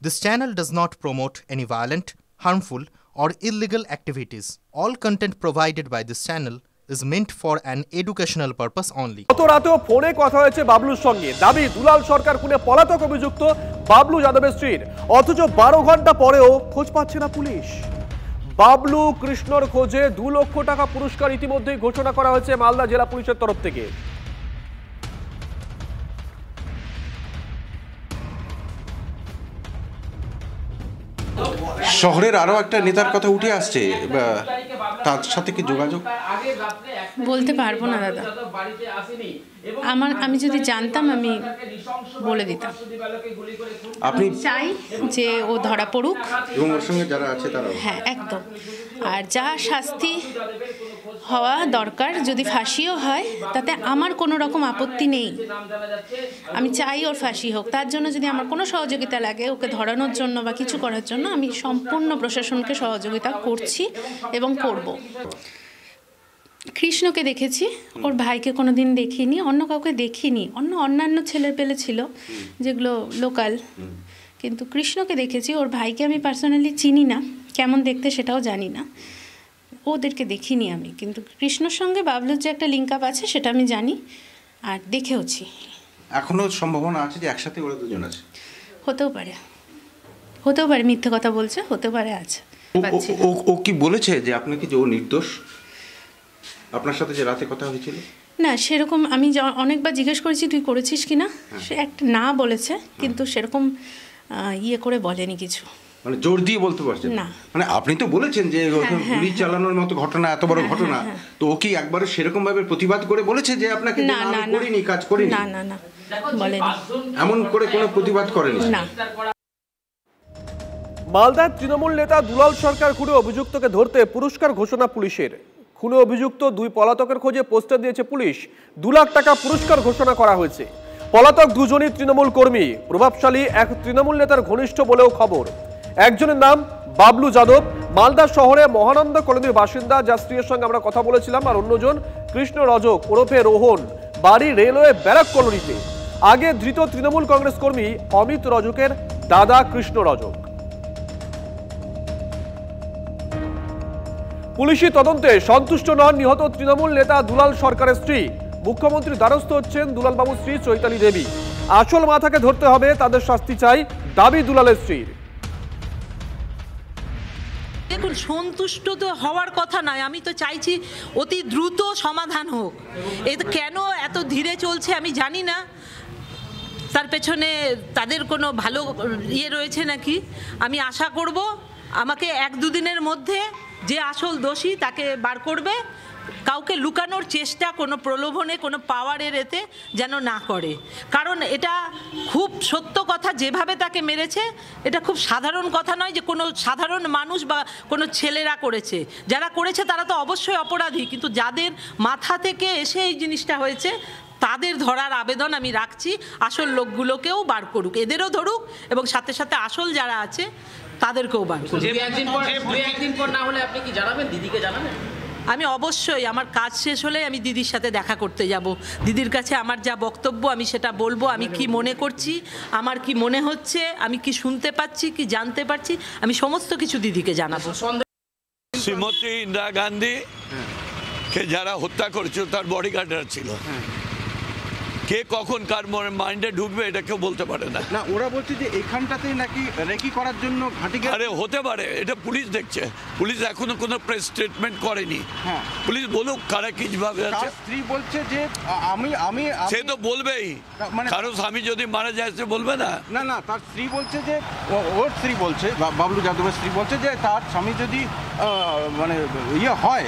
This channel does not promote any violent, harmful, or illegal activities. All content provided by this channel is meant for an educational purpose only. গত রাতেও ফোনে কথা হয়েছে বাবলুর সঙ্গে। দাবি দুলাল সরকার খুনে পলাতক অভিযুক্ত বাবলু যাদবের স্ত্রীর, অথচ 12 ঘন্টা পরেও খোঁজ পাচ্ছে না পুলিশ। বাবলু কৃষ্ণর খোঁজে 2 লক্ষ টাকা পুরস্কার ইতিমধ্যেই ঘোষণা করা হয়েছে মালদা জেলা পুলিশের তরফ থেকে। শহরের আরো একটা নেতার কথা উঠে আসছে, তার সাথে কি যোগাযোগ? বলতে পারবো না দাদা, আমি যদি জানতাম আমি বলে দিতাম। আপনি চাই যে ও ধরা পড়ুক এবং ওর সঙ্গে যারা আছে তারা, হ্যাঁ একদম, আর যা শাস্তি হওয়া দরকার, যদি ফাঁসিও হয় তাতে আমার কোনো রকম আপত্তি নেই। আমি চাই ওর ফাঁসি হোক, তার জন্য যদি আমার কোনো সহযোগিতা লাগে ওকে ধরানোর জন্য বা কিছু করার জন্য, আমি সম্পূর্ণ প্রশাসনকে সহযোগিতা করছি এবং করব। কৃষ্ণকে দেখেছি, ওর ভাইকে কোনো দিন দেখিনি, অন্য কাউকে দেখিনি। অন্যান্য ছেলে পেলে ছিল যেগুলো লোকাল, কিন্তু কৃষ্ণকে দেখেছি। ওর ভাইকে আমি পার্সোনালি চিনি না, কেমন দেখতে সেটাও জানি না, ওদেরকে দেখিনি আমি। কিন্তু কৃষ্ণর সঙ্গে বাবলুর যে একটা লিঙ্ক আপ আছে সেটা আমি জানি আর দেখেওছি। এখনো সম্ভাবনা আছে যে একসাথে ওরা দুজন আছে? হতেও পারে, মিথ্যে কথা বলছে, হতে পারে আছে। ও কি বলেছে যে আপনাকে যে ও নির্দোষ? আপনার সাথে যে রাতে কথা হয়েছিল? না, সেরকম আমি অনেকবার জিজ্ঞেস করেছি তুই করেছিস কি না, সে একটা না বলেছে, কিন্তু সেরকম ইয়ে করে বলেনি কিছু, মানে জোর দিয়ে বলতে পারছেন না। মানে আপনি তো বলেছেন যে গুলি চালানোর মতো ঘটনা, এত বড় ঘটনা, তো ও কি একবারে সেরকম ভাবে প্রতিবাদ করে বলেছে যে আপনাকে না না করিনি, কাজ করিনি? না না না বলেনি, এমন করে কোনো প্রতিবাদ করেনি না। মালদার তৃণমূল নেতা দুলাল সরকার খুনে অভিযুক্তকে ধরতে পুরস্কার ঘোষণা পুলিশের। খুনে অভিযুক্ত 2 পলাতকের খোঁজে পোস্টার দিয়েছে পুলিশ। 2 লাখ টাকা পুরস্কার ঘোষণা করা হয়েছে। পলাতক দুজনই তৃণমূল কর্মী, প্রভাবশালী এক তৃণমূল নেতার ঘনিষ্ঠ বলেও খবর। একজনের নাম বাবলু যাদব, মালদা শহরে মহানন্দ কলোনির বাসিন্দা, যার স্ত্রীর সঙ্গে আমরা কথা বলেছিলাম। আর অন্যজন কৃষ্ণ রজক ওরফে রোহন, বাড়ি রেলওয়ে ব্যারাক কলোনিতে। আগে ধৃত তৃণমূল কংগ্রেস কর্মী অমিত রজকের দাদা কৃষ্ণ রজক। পুলিশি তদন্তে সন্তুষ্ট নন নিহত তৃণমূল নেতা দুলাল সরকারের স্ত্রী। মুখ্যমন্ত্রীর দ্বারস্থ হচ্ছেন দুলাল বাবুর স্ত্রী চৈতালি দেবী। আসল মাথাকে ধরতে হবে, তাদের শাস্তি চাই, দাবি দুলালের স্ত্রীর। দেখুন, সন্তুষ্ট তো হওয়ার কথা নয়, আমি তো চাইছি অতি দ্রুত সমাধান হোক। এটা কেন এত ধীরে চলছে আমি জানি না, তার পেছনে তাদের কোনো ভালো ইয়ে রয়েছে নাকি। আমি আশা করব আমাকে 1-2 দিনের মধ্যে যে আসল দোষী তাকে বার করবে। কাউকে লুকানোর চেষ্টা কোনো প্রলোভনে, কোনো পাওয়ারের এতে যেন না করে, কারণ এটা খুব সত্য কথা। যেভাবে তাকে মেরেছে এটা খুব সাধারণ কথা নয় যে কোনো সাধারণ মানুষ বা কোনো ছেলেরা করেছে। যারা করেছে তারা তো অবশ্যই অপরাধী, কিন্তু যাদের মাথা থেকে এসে এই জিনিসটা হয়েছে তাদের ধরার আবেদন আমি রাখছি। আসল লোকগুলোকেও বার করুক, এদেরও ধরুক, এবং সাথে সাথে আসল যারা আছে তাদেরকেও বার করুক। একদিন পর না হলে আপনি কি জানাবেন, দিদিকে জানাবেন? আমি অবশ্যই আমার কাজ শেষ হলে আমি দিদির সাথে দেখা করতে যাব। দিদির কাছে আমার যা বক্তব্য আমি সেটা বলবো, আমি কি মনে করছি, আমার কি মনে হচ্ছে, আমি কি শুনতে পাচ্ছি, কি জানতে পারছি, আমি সমস্ত কিছু দিদিকে জানাবো। শ্রীমতী ইন্দিরা গান্ধী কে যারা হত্যা করেছিল তার বডিগার্ডরা ছিল, কে কখন কার মাইন্ডে ঢুকবে এটা কেউ বলতে পারে না। না, ওরা বলছে যে এখানটাতেই নাকি রেকি করার জন্য ঘাঁটি। আরে হতে পারে, এটা পুলিশ দেখছে। পুলিশ এখনো কোনো প্রেস স্টেটমেন্ট করেনি। হ্যাঁ, পুলিশ বলুক কারা কিভাবে আছে। স্ত্রী বলছে যে আমি সে তো বলবেই, কারণ স্বামী যদি মারা যায় সে বলবে না? না না, তার স্ত্রী বলছে যে, ওর স্ত্রী বলছে, বাবলু যাদবের স্ত্রী বলছে যে তার স্বামী যদি মানে ইয়ে হয়,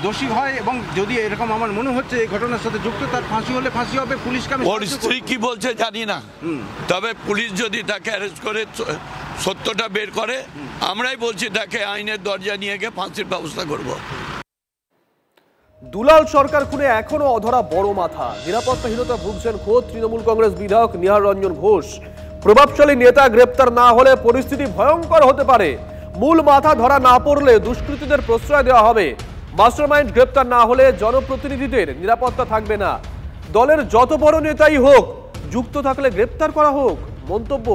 দোষী হয়, এবং যদি এরকম আমার মনে হচ্ছে এই ঘটনার সাথে যুক্ত, তার ফাঁসি হলে ফাঁসি হবে। পুলিশ ওর স্ত্রী কি বলছে জানি না, তবে পুলিশ যদি তাকে অ্যারেস্ট করে সত্যটা বের করে, আমরাই বলছি তাকে আইনের দরজা নিয়ে গিয়ে ফাঁসির ব্যবস্থা করব। দুলাল সরকার খুনে এখনো অধরা বড় মাথা। নিরাপত্তাহীনতা ভুগছেন খোদ তৃণমূল কংগ্রেস বিধায়ক নিহার রঞ্জন ঘোষ। প্রভাবশালী নেতা গ্রেপ্তার না হলে পরিস্থিতি ভয়ঙ্কর হতে পারে। মূল মাথা ধরা না পড়লে দুষ্কৃতীদের প্রশ্রয় দেওয়া হবে। মাস্টারমাইন্ড গ্রেপ্তার না হলে জনপ্রতিনিধিদের নিরাপত্তা থাকবে না। দলের যত বড় নেতাই হোক, যুক্ত থাকলে গ্রেপ্তার করা হোক। মন্তব্য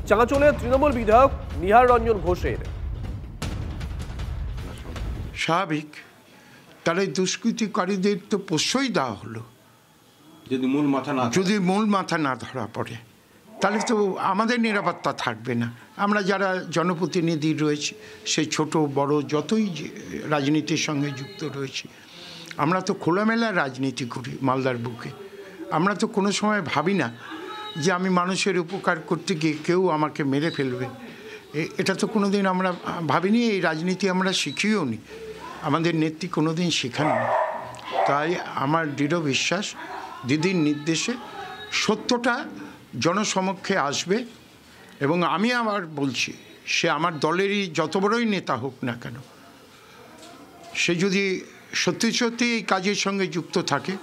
চাঁচলের তৃণমূল বিধায়ক নিহার রঞ্জন ঘোষের। স্বাভাবিক, তাহলে দুষ্কৃতিকারীদের তো প্রশ্রয় দেওয়া হলো। যদি মূল মাথা না ধরা পড়ে তাহলে তো আমাদের নিরাপত্তা থাকবে না। আমরা যারা জনপ্রতিনিধি রয়েছে, সেই ছোট বড় যতই রাজনীতির সঙ্গে যুক্ত রয়েছি, আমরা তো খোলামেলা রাজনীতি করি মালদার বুকে। আমরা তো কোনো সময় ভাবি না যে আমি মানুষের উপকার করতে গিয়ে কেউ আমাকে মেরে ফেলবে। এটা তো কোনো দিন আমরা ভাবিনি, এই রাজনীতি আমরা শিখিও নি, আমাদের নেত্রী কোনো দিন শেখাননি। তাই আমার দৃঢ় বিশ্বাস দিদির নির্দেশে সত্যটা জনসমক্ষে আসবে। এবং আমি আবার বলছি, সে আমার দলেরই যত বড়ই নেতা হোক না কেন, সে যদি সত্যি সত্যি এই কাজের সঙ্গে যুক্ত থাকে,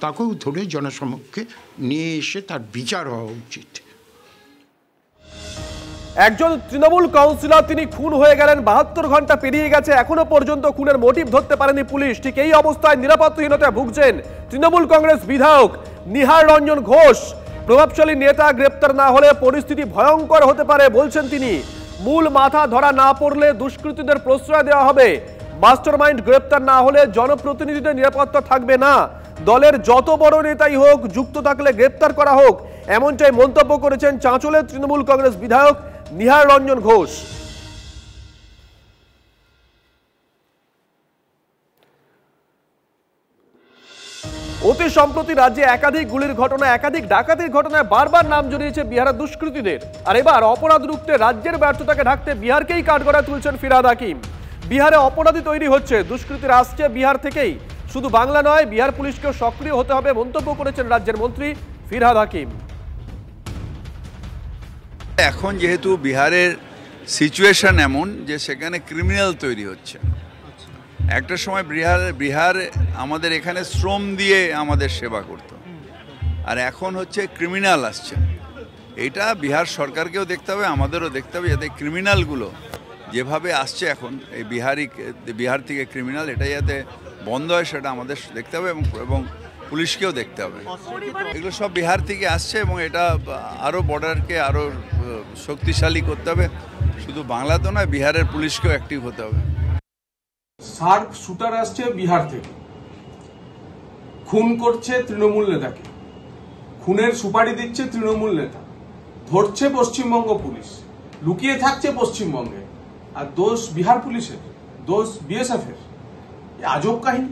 তাকেও ধরে জনসমক্ষে নিয়ে এসে তার বিচার হওয়া উচিত। একজন তৃণমূল কাউন্সিলর তিনি খুন হয়ে গেলেন, 72 ঘন্টা পেরিয়ে গেছে, এখনো পর্যন্ত খুনের মোটিভ ধরতে পারেনি পুলিশ। ঠিক এই অবস্থায় নিরাপত্তাহীনতায় ভুগছেন তৃণমূল কংগ্রেস বিধায়ক নিহার রঞ্জন ঘোষ। প্রভাবশালী নেতা গ্রেপ্তার না হলে পরিস্থিতি ভয়ঙ্কর হতে পারে বলছেন তিনি। মূল মাথা ধরা না পড়লে দুষ্কৃতীদের প্রশ্রয় দেওয়া হবে। মাস্টারমাইন্ড গ্রেপ্তার না হলে জনপ্রতিনিধিদের নিরাপত্তা থাকবে না। দলের যত বড় নেতাই হোক, যুক্ত থাকলে গ্রেপ্তার করা হোক, এমনটাই মন্তব্য করেছেন চাঁচলের তৃণমূল কংগ্রেস বিধায়ক নিহার রঞ্জন ঘোষ। অতি সম্প্রতি রাজ্যে একাধিক গুলির ঘটনা, একাধিক ডাকাতির ঘটনায় বারবার নাম জড়িয়েছে বিহারের দুষ্কৃতীদের। আর এবার অপরাধ রুখতে রাজ্যের ব্যর্থতাকে ঢাকতে বিহারকেই কাঠগড়ায় তুলছেন ফিরহাদ হাকিম। বিহারে অপরাধী তৈরি হচ্ছে, দুষ্কৃতীরা আসছে বিহার থেকেই। শুধু বাংলা নয়, বিহার পুলিশকেও সক্রিয় হতে হবে মন্তব্য করেছেন রাজ্যের মন্ত্রী ফিরহাদ হাকিম। এখন যেহেতু বিহারের সিচুয়েশন এমন যে সেখানে ক্রিমিনাল তৈরি হচ্ছে, একটা সময় বিহার আমাদের এখানে শ্রম দিয়ে আমাদের সেবা করত, আর এখন হচ্ছে ক্রিমিনাল আসছে। এটা বিহার সরকারকেও দেখতে হবে, আমাদেরও দেখতে হবে, যাতে ক্রিমিনালগুলো যেভাবে আসছে এখন এই বিহার থেকে ক্রিমিনাল, এটা যাতে বন্ধ হয় সেটা আমাদের দেখতে হবে এবং পুলিশকেও দেখতে হবে। এগুলো সব বিহার থেকে আসছে এবং এটা আরও বর্ডারকে আরও শক্তিশালী করতে হবে। শুধু বাংলা তো নয়, বিহারের পুলিশকেও অ্যাক্টিভ হতে হবে। শার্প শুটার আসছে বিহার থেকে, খুন করছে তৃণমূল নেতাকে, খুনের সুপারি দিচ্ছে তৃণমূল নেতা, ধরছে পশ্চিমবঙ্গ পুলিশ, লুকিয়ে থাকছে পশ্চিমবঙ্গে, আর দোষ বিহার পুলিশের, দোষ বিএসএফ এর। আজব কাহিনী।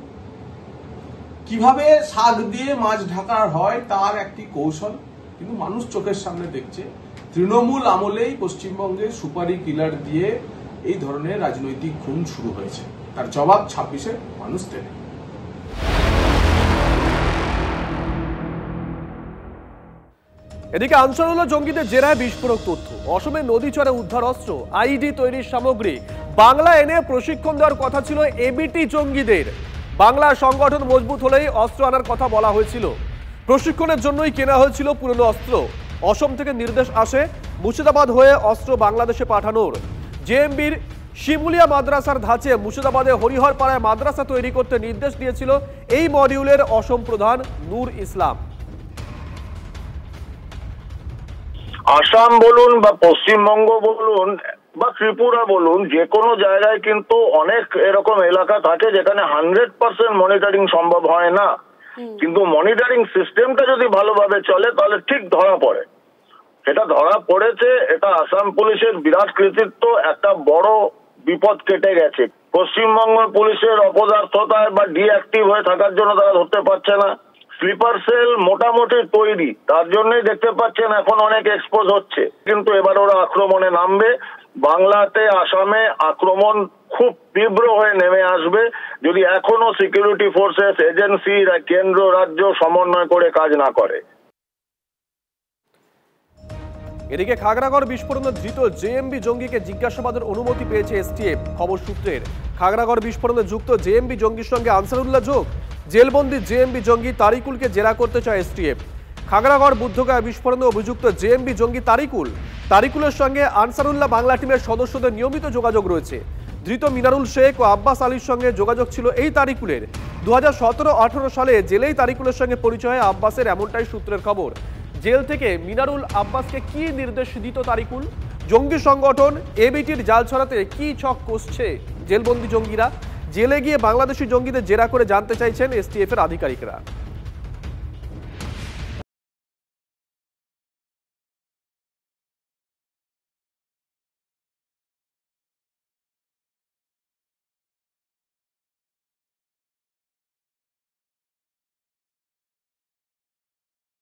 কিভাবে শাক দিয়ে মাছ ঢাকা হয় তার একটি কৌশল, কিন্তু মানুষ চোখের সামনে দেখছে। তৃণমূল আমলেই পশ্চিমবঙ্গে সুপারি কিলার দিয়ে এই ধরনের রাজনৈতিক খুন শুরু হয়েছে, তার জবাব 26-এ মানুষ দেবে। এদিকে আনসারুল্লাহ জঙ্গিদের জেরায় বিস্ফোরক তথ্য। অসমে নদীচরে উদ্ধার অস্ত্র, আইডি তৈরির সামগ্রী। বাংলা এনে প্রশিক্ষণ দেওয়ার কথা ছিল এবিটি জঙ্গিদের। বাংলা সংগঠন মজবুত হলেই অস্ত্র আনার কথা বলা হয়েছিল। প্রশিক্ষণের জন্যই কেনা হয়েছিল পুরনো অস্ত্র। অসম থেকে নির্দেশ আসে মুর্শিদাবাদ হয়ে অস্ত্র বাংলাদেশে পাঠানোর। জেএমবির শিমুলিয়া মাদ্রাসার ধাঁচে মুর্শিদাবাদে হরিহরপাড়ায় মাদ্রাসা তৈরি করতে নির্দেশ দিয়েছিল এই মডিউলের অসম প্রধান নূর ইসলাম। আসাম বলুন বা পশ্চিমবঙ্গ বলুন বা ত্রিপুরা বলুন, যে কোনো জায়গায় কিন্তু অনেক এরকম এলাকা থাকে যেখানে 100% মনিটরিং সম্ভব হয় না, কিন্তু মনিটরিং সিস্টেমটা যদি ভালোভাবে চলে তাহলে ঠিক ধরা পড়ে। এটা ধরা পড়েছে, এটা আসাম পুলিশের বিরাট কৃতিত্ব। একটা বড় বিপদ কেটে গেছে। পশ্চিমবঙ্গ পুলিশের অপদার্থতায় বা ডিঅ্যাক্টিভ হয়ে থাকার জন্য তারা ধরতে পারছে না। স্লিপার সেল মোটামুটি তৈরি, তার জন্যই দেখতে পাচ্ছেন এখন অনেক এক্সপোজ হচ্ছে। কিন্তু এবার ওরা আক্রমণে নামবে। বাংলাতে আসামে আক্রমণ খুব তীব্র হয়ে নেমে আসবে যদি এখনো সিকিউরিটি ফোর্সেস, এজেন্সি, কেন্দ্র রাজ্য সমন্বয় করে কাজ না করে। এদিকে খাগড়াগড় বিস্ফোরণে ধৃত জেএমবি জঙ্গিকে জিজ্ঞাসাবাদের অনুমতি পেয়েছে এসটিএফ। খবর সূত্রের খাগড়াগড় বিস্ফোরণে যুক্ত জেএমবি জঙ্গির সঙ্গে আনসারুল্লাহ যোগ। জেলবন্দি জেএমবি জঙ্গি তারিকুলকে জেরা করতে চায় এসটিএফ। খাগড়াগড় বুদ্ধগয়া বিস্ফোরণে অভিযুক্ত জেএমবি জঙ্গি তারিকুলের সঙ্গে আনসারুল্লাহ বাংলা টিমের সদস্যদের নিয়মিত যোগাযোগ রয়েছে। ধৃত মিনারুল শেখ ও আব্বাস আলীর সঙ্গে যোগাযোগ ছিল এই তারিকুলের। 2017-18 সালে জেলেই তারিকুলের সঙ্গে পরিচয় আব্বাসের, এমনটাই সূত্রের খবর। জেল থেকে মিনারুল আব্বাসকে কি নির্দেশ দিত তারিকুল? জঙ্গি সংগঠন এবিটির জাল ছড়াতে কি ছক কষছে জেলবন্দি জঙ্গিরা? জেলে গিয়ে বাংলাদেশি জঙ্গিদের জেরা করে জানতে চাইছেন এসটিএফ এর আধিকারিকরা।